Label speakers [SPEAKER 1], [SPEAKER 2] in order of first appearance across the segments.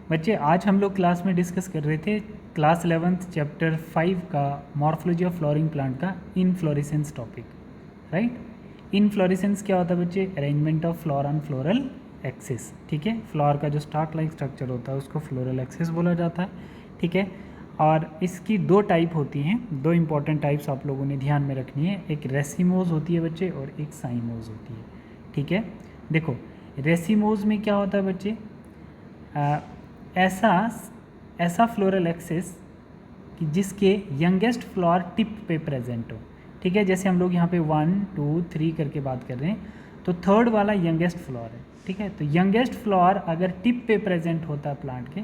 [SPEAKER 1] बच्चे आज हम लोग क्लास में डिस्कस कर रहे थे क्लास 11th चैप्टर 5 का मॉर्फोलॉजी ऑफ फ्लोरिंग प्लांट का इनफ्लोरेसेंस टॉपिक, राइट। इनफ्लोरेसेंस क्या होता है बच्चे? Arrangement of flower on floral axis, ठीक है। फ्लोर का जो स्टार्क लाइक स्ट्रक्चर होता है उसको फ्लोरल एक्सिस बोला जाता है, ठीक है। और इसकी दो टाइप होती हैं, दो इंपॉर्टेंट टाइप्स आप लोगों ने ध्यान में रखनी है। एक रेसिमोज होती है बच्चे और एक साइमोज होती है, ठीक है। देखो रेसिमोज में क्या होता है बच्चे? ऐसा फ्लोरल एक्सिस कि जिसके यंगेस्ट फ्लोर टिप पे प्रेजेंट हो, ठीक है। जैसे हम लोग यहाँ पे 1 2 3 करके बात कर रहे हैं, तो थर्ड वाला यंगेस्ट फ्लोर है, ठीक है। तो यंगेस्ट फ्लोर अगर टिप पे प्रेजेंट होता है प्लांट के,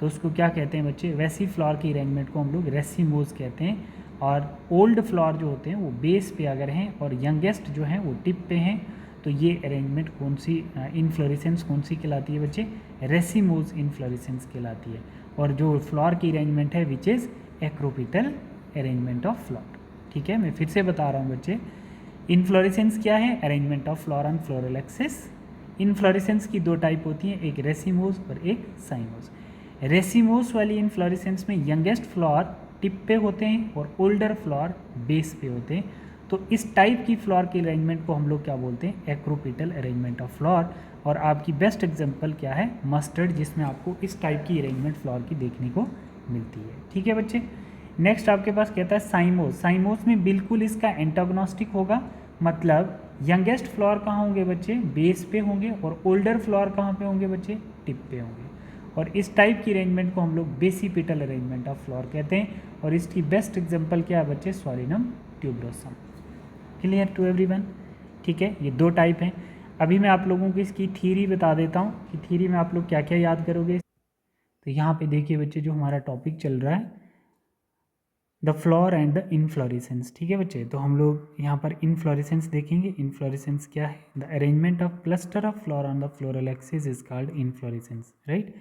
[SPEAKER 1] तो उसको क्या कहते हैं बच्चे? वैसी फ्लोर की अरेंजमेंट को हम लोग रेसिमोज कहते हैं। और ओल्ड फ्लोर जो होते हैं वो बेस पे अगर हैं और यंगेस्ट जो हैं वो टिप पे हैं, तो ये अरेंजमेंट कौन सी इनफ्लोरेसेंस कौन सी कहलाती है बच्चे? रेसिमोज इनफ्लोरेसेंस कहलाती है। और जो फ्लोर की अरेंजमेंट है which is acropetal arrangement of floor, ठीक है। मैं फिर से बता रहा हूँ बच्चे, इनफ्लोरेसेंस क्या है? Arrangement of flower on floral axis. Inflorescence की दो टाइप होती हैं, एक रेसिमोज और एक साइमोज। रेसिमोज वाली इनफ्लोरेसेंस में यंगेस्ट फ्लोर टिप पे होते हैं और ओल्डर फ्लोर बेस पे होते हैं। तो इस टाइप की फ्लोर की अरेंजमेंट को हम लोग क्या बोलते हैं? Acropetal arrangement of floor. और आपकी बेस्ट एग्जांपल क्या है? मस्टर्ड, जिसमें आपको इस टाइप की अरेंजमेंट फ्लोर की देखने को मिलती है, ठीक है बच्चे। नेक्स्ट आपके पास कहता है साइमोज। साइमोज में बिल्कुल इसका एंटागोनिस्टिक होगा, मतलब यंगेस्ट फ्लोर कहाँ होंगे बच्चे? बेस पे होंगे। और ओल्डर फ्लोर कहाँ पे होंगे बच्चे? टिप पे होंगे। और इस टाइप की अरेंजमेंट को हम लोग बेसिपिटल अरेंजमेंट ऑफ फ्लोर कहते हैं। और इसकी बेस्ट एग्जांपल क्या है बच्चे? Solanum tuberosum. Clear to everyone? ठीक है, ये दो टाइप हैं। अभी मैं आप लोगों को इसकी थ्योरी बता देता हूँ कि थ्योरी में आप लोग क्या क्या याद करोगे। तो यहाँ पे देखिए बच्चे, जो हमारा टॉपिक चल रहा है the floor and the inflorescence, ठीक है बच्चे। तो हम लोग यहाँ पर इनफ्लोरेसेंस देखेंगे। इनफ्लोरेसेंस क्या है? The arrangement of cluster of flower on the floral axis is called inflorescence, right.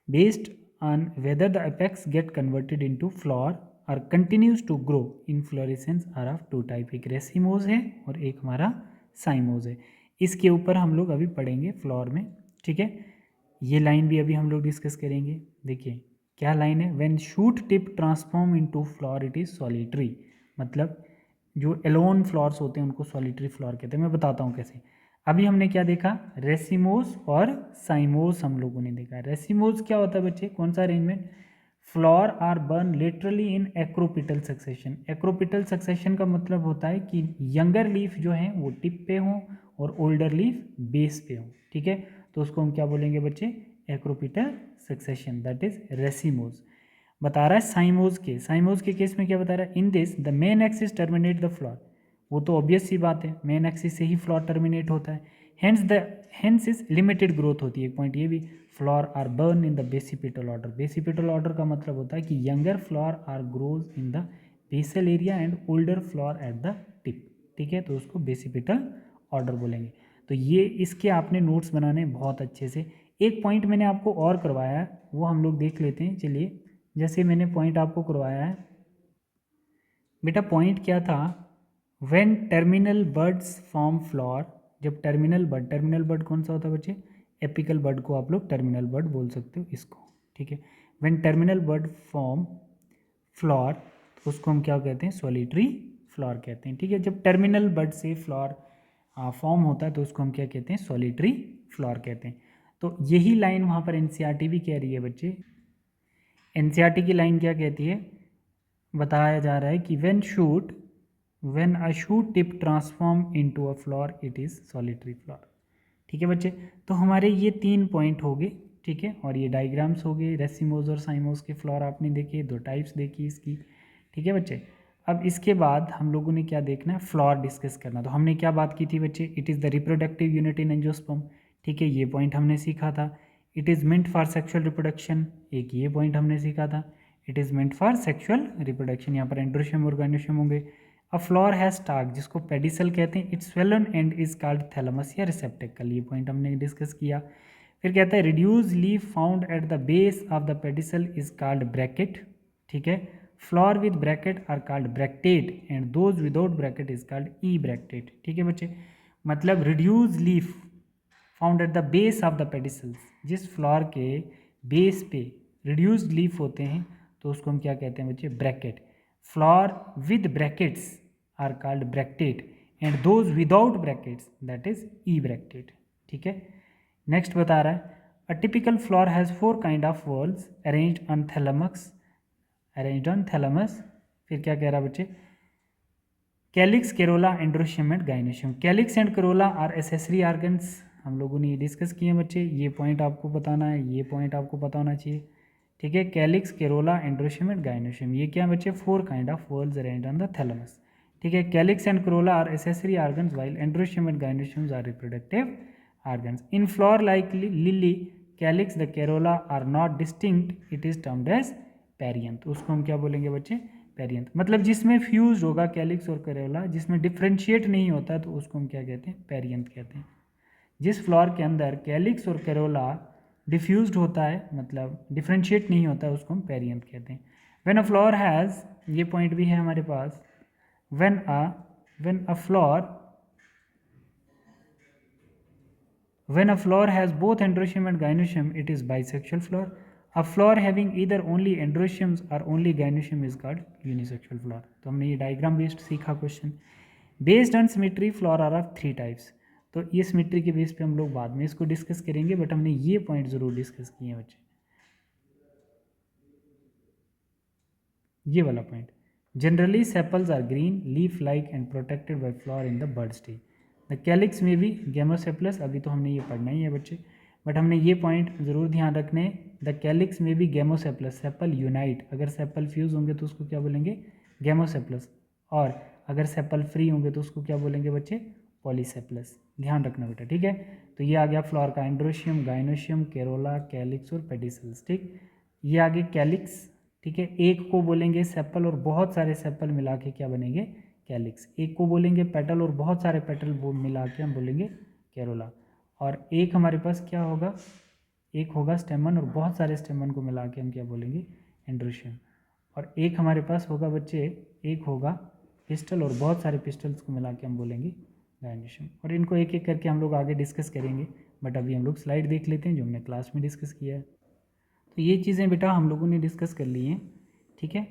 [SPEAKER 1] Based on whether the apex get converted into flower और continues to grow. Inflorescence are of two type, एक racemose है और एक हमारा cymose है। इसके ऊपर हम लोग अभी पढ़ेंगे फ्लोर में, ठीक है। ये लाइन भी अभी हम लोग डिस्कस करेंगे। देखिए क्या लाइन है? When shoot tip transform into floor it is solitary. मतलब जो एलोन फ्लोर्स होते हैं उनको सॉलिटरी फ्लोर कहते हैं। मैं बताता हूँ कैसे। अभी हमने क्या देखा? रेसिमोस और साइमोस हम लोगों ने देखा। रेसिमोस क्या होता है बच्चे? कौन सा arrangement? Flower are borne laterally in acropetal succession. Acropetal succession का मतलब होता है कि यंगर लीफ जो हैं वो टिप पे हों और ओल्डर लीफ बेस पे हों, ठीक है। तो उसको हम क्या बोलेंगे बच्चे? Acropetal succession, that is racemose. बता रहा है साइमोज के केस में क्या बता रहा है? In this the main axis terminate the floor. वो तो ऑब्वियस सी बात है, मेन एक्सिस से ही फ्लोर टर्मिनेट होता है। हेंस इज लिमिटेड ग्रोथ होती है। एक पॉइंट ये भी, flower are borne in the basipetal order. Basipetal order का मतलब होता है कि younger flower are grows in the basal area and older flower at the tip, ठीक है। तो उसको बेसिपिटल ऑर्डर बोलेंगे। तो ये इसके आपने नोट्स बनाने बहुत अच्छे से। एक पॉइंट मैंने आपको और करवाया है, वो हम लोग देख लेते हैं। चलिए, जैसे मैंने पॉइंट आपको करवाया है बेटा, पॉइंट क्या था? When terminal birds form floor. जब टर्मिनल बर्ड कौन सा होता है बच्चे? एपिकल बर्ड को आप लोग टर्मिनल बर्ड बोल सकते हो इसको, ठीक है। When terminal bud form floor, तो उसको हम क्या कहते हैं? सॉलिटरी फ्लोर कहते हैं, ठीक है। जब टर्मिनल बर्ड से फ्लोर फॉर्म होता है तो उसको हम क्या कहते हैं? सॉलिटरी फ्लोर कहते हैं। तो यही लाइन वहाँ पर एनसीईआरटी भी कह रही है बच्चे। एनसीईआरटी की लाइन क्या कहती है? बताया जा रहा है कि when a shoot tip transform into a floor it is solitary floor, ठीक है बच्चे। तो हमारे ये 3 पॉइंट हो गए, ठीक है। और ये डायग्राम्स हो गए, रेसिमोज और साइमोज के फ्लोर आपने देखे, दो टाइप्स देखी इसकी, ठीक है बच्चे। अब इसके बाद हम लोगों ने क्या देखना है? फ्लोर डिस्कस करना। तो हमने क्या बात की थी बच्चे? It is the reproductive unit in angiosperm, ठीक है, ये पॉइंट हमने सीखा था। It is meant for sexual reproduction, एक ये पॉइंट हमने सीखा था। It is meant for sexual reproduction, यहाँ पर एंड्रोशियम ऑर्गेनियम होंगे। अ फ्लोर हैज स्टाक, जिसको पेडिसल कहते हैं, it's swollen and is called thalamus या रिसेप्टेकल, ये पॉइंट हमने डिस्कस किया। फिर कहता है reduce leaf found at the base of the pedicel is called bracket, ठीक है। Flower with bracket are called bracteate and those without bracket is called ebracteate, ठीक है बच्चे। मतलब reduce leaf found at the base of the pedicels, जिस flower के base पे reduced leaf होते हैं तो उसको हम क्या कहते हैं बच्चे, bracket. Flower with brackets are called bracteate and those without brackets that is ebracteate. ठीक है, नेक्स्ट बता रहा है a typical flower has 4 kind of whorls arranged on thalamus. फिर क्या कह रहा है बच्चे, calyx, corolla, androecium and gynoecium. Calyx and corolla are accessory organs, हम लोगों ने ये डिस्कस किए बच्चे, ये पॉइंट आपको बताना है, ये पॉइंट आपको पता होना चाहिए। ठीक है, calyx, corolla, androecium and gynoecium, ये क्या बच्चे, 4 kind of whorls arranged on the thalamus. ठीक है, calyx and corolla are accessory organs while androecium and gynoecium are reproductive organs. In flower like lily, calyx the corolla are not distinct, it is termed as perianth. उसको हम क्या बोलेंगे बच्चे, perianth. मतलब जिसमें fuse होगा कैलिक्स और करेला, जिसमें डिफ्रेंशिएट नहीं होता तो उसको हम क्या कहते हैं, पेरियंथ कहते हैं। जिस फ्लावर के अंदर कैलिक्स और करेला डिफ्यूज्ड होता है, मतलब डिफ्रेंशिएट नहीं होता है, उसको हम पेरियंथ कहते हैं। व्हेन अ फ्लावर हैज़, ये पॉइंट भी है हमारे पास, when a flower has both androecium and gynoecium it is bisexual flower. A flower having either only androeciums or only gynoecium is called unisexual flower। तो हमने ये डायग्राम बेस्ड सीखा question. Based on symmetry flower are of 3 types. तो ये symmetry के base पे हम लोग बाद में इसको डिस्कस करेंगे, बट हमने ये पॉइंट जरूर डिस्कस किए हैं बच्चे, ये वाला point. Generally sepals are green, leaf like and protected by flower in the bud stage. The calyx में भी गेमोसेप्लस, अभी तो हमने ये पढ़ना ही है बच्चे, बट हमने ये पॉइंट ज़रूर ध्यान रखने, द कैलिक्स में भी गेमोसेप्लस, सेपल यूनाइट, अगर सेपल फ्यूज होंगे तो उसको क्या बोलेंगे, गेमोसेप्लस, और अगर सेपल फ्री होंगे तो उसको क्या बोलेंगे बच्चे, पॉलीसेप्लस। ध्यान रखना बेटा, ठीक है। तो ये आ गया फ्लावर का एंड्रोशियम, गाइनोशियम, केरोला, कैलिक्स और पेडिसल्स। ठीक, ये आगे कैलिक्स, ठीक है। एक को बोलेंगे सेपल और बहुत सारे सेपल मिला के क्या बनेंगे, कैलिक्स। एक को बोलेंगे पेटल और बहुत सारे पेटल वो मिला के हम बोलेंगे केरोला। और एक हमारे पास क्या होगा, एक होगा स्टेमन और बहुत सारे स्टेमन को मिला के हम क्या बोलेंगे, एंड्रोशियम। और एक हमारे पास होगा बच्चे, एक होगा पिस्टल और बहुत सारे पिस्टल्स को मिला के हम बोलेंगे गाइनोशियम। और इनको एक एक करके हम लोग आगे डिस्कस करेंगे, बट अभी हम लोग स्लाइड देख लेते हैं जो हमने क्लास में डिस्कस किया है। तो ये चीज़ें बेटा हम लोगों ने डिस्कस कर ली हैं, ठीक है।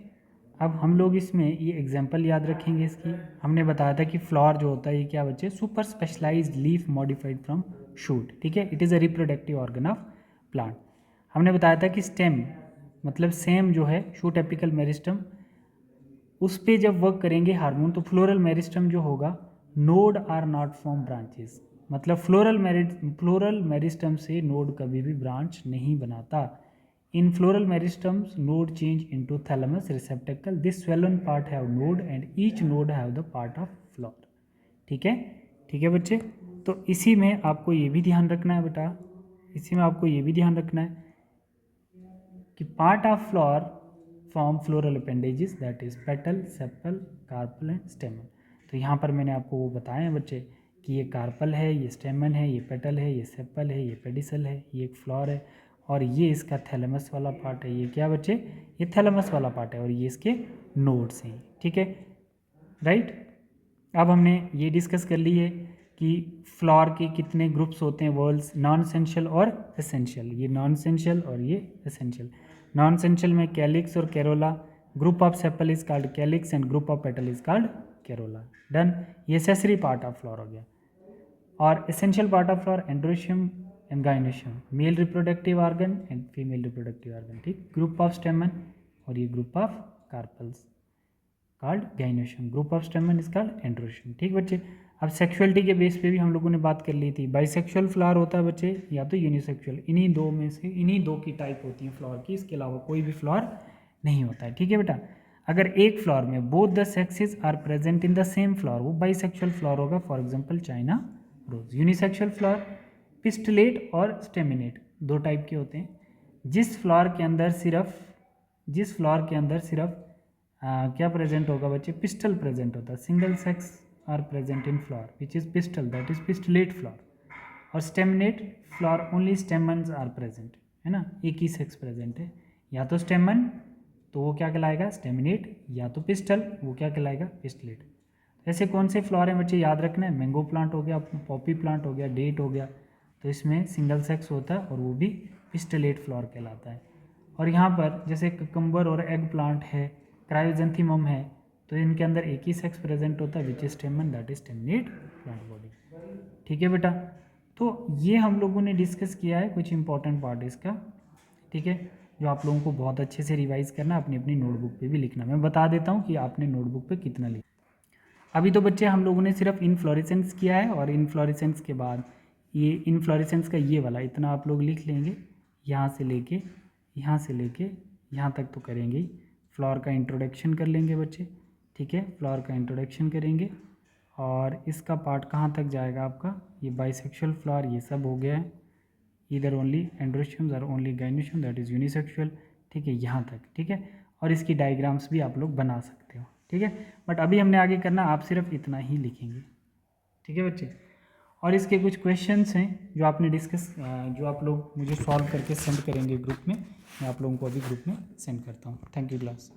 [SPEAKER 1] अब हम लोग इसमें ये एग्जांपल याद रखेंगे इसकी। हमने बताया था कि फ्लावर जो होता है ये क्या बच्चे, super specialised leaf modified from shoot, ठीक है। It is a reproductive organ of plant. हमने बताया था कि स्टेम मतलब सेम जो है शूट एपिकल मेरिस्टम, उस पर जब वर्क करेंगे हार्मोन तो फ्लोरल मेरिस्टम जो होगा, node are not from branches, मतलब फ्लोरल मेरिस्टम से नोड कभी भी ब्रांच नहीं बनाता। In floral meristums, node change into thalamus receptacle. This swollen part have node and each node have the part of flower। ठीक है, ठीक है बच्चे। तो इसी में आपको ये भी ध्यान रखना है बेटा, इसी में आपको ये भी ध्यान रखना है कि part of flower form floral appendages that is petal, sepal, carpal and स्टेमन। तो यहाँ पर मैंने आपको वो बताए हैं बच्चे कि ये कार्पल है, ये स्टेमन है, ये पेटल है, ये सेपल है, ये पेडिसल है, ये एक फ्लावर है, और ये इसका थैलेमस वाला पार्ट है। ये क्या बच्चे, ये थैलेमस वाला पार्ट है और ये इसके नोड्स हैं, ठीक है, राइट। अब हमने ये डिस्कस कर ली है कि फ्लावर के कितने ग्रुप्स होते हैं, वर्ल्स, नॉन एसेंशियल और एसेंशियल। ये नॉन एसेंशियल और ये एसेंशियल। नॉन एसेंशियल में कैलिक्स और corolla, group of sepal is called calyx and group of petal is called corolla. Done, ये एसेसरी पार्ट ऑफ फ्लावर हो गया। और essential part of flower androecium and gynoecium, male reproductive organ and female reproductive organ, ठीक। Group of stamen और ये group of carpels called gynoecium, group of स्टेमन is called androecium, ठीक बच्चे। अब sexuality के बेस पे भी हम लोगों ने बात कर ली थी। बाइसेक्सुअल फ्लावर होता है बच्चे या तो यूनिसेक्सुअल, इन्हीं दो में से, इन्हीं दो की टाइप होती है फ्लावर की, इसके अलावा कोई भी फ्लावर नहीं होता है, ठीक है बेटा। अगर एक फ्लावर में both the sexes are present in the same flower, वो बाइसेक्सुअल फ्लावर होगा। For example China rose. Unisexual flower pistillate और स्टेमिनेट दो टाइप के होते हैं। जिस फ्लावर के अंदर सिर्फ क्या प्रेजेंट होगा बच्चे, पिस्टल प्रेजेंट होता है। Single sex are present in flower which is pistil, that is pistillate flower. और staminate flower only stamens are present, है ना, एक ही सेक्स प्रेजेंट है। या तो स्टेमन तो वो क्या कहलाएगा स्टेमिनेट, या तो पिस्टल वो क्या कहलाएगा पिस्टलेट। ऐसे कौन से फ्लावर हैं बच्चे याद रखना है, मैंगो प्लांट हो गया, पॉपी प्लांट हो गया, डेट हो गया, तो इसमें सिंगल सेक्स होता है और वो भी पिस्टलेट फ्लोर कहलाता है। और यहाँ पर जैसे ककम्बर और एग प्लांट है, क्रायोजेंथीमम है, तो इनके अंदर एक ही सेक्स प्रेजेंट होता है which is stamen, that is staminate plant body. ठीक है बेटा, तो ये हम लोगों ने डिस्कस किया है कुछ इंपॉर्टेंट पार्ट इसका। ठीक है, जो आप लोगों को बहुत अच्छे से रिवाइज करना, अपनी अपनी नोटबुक पे भी लिखना। मैं बता देता हूँ कि आपने नोटबुक पे कितना लिखा। अभी तो बच्चे हम लोगों ने सिर्फ इनफ्लोरेसेंस किया है, और इनफ्लोरेसेंस के बाद ये इनफ्लोरेसेंस का ये वाला इतना आप लोग लिख लेंगे, यहाँ से लेके यहाँ तक तो करेंगे ही। फ्लावर का इंट्रोडक्शन कर लेंगे बच्चे। ठीक है, फ्लावर का इंट्रोडक्शन करेंगे, और इसका पार्ट कहाँ तक जाएगा आपका, ये बाइसेक्सुअल फ्लावर ये सब हो गया है, इधर ओनली एंड्रोशियम्स और only gynoecium that is unisexual. ठीक है, यहाँ तक। ठीक है, और इसकी डायग्राम्स भी आप लोग बना सकते हो। ठीक है, बट अभी हमने आगे करना, आप सिर्फ इतना ही लिखेंगे। ठीक है बच्चे, और इसके कुछ क्वेश्चंस हैं जो आपने डिस्कस, जो आप लोग मुझे सॉल्व करके सेंड करेंगे ग्रुप में। मैं आप लोगों को अभी ग्रुप में सेंड करता हूँ। Thank you class.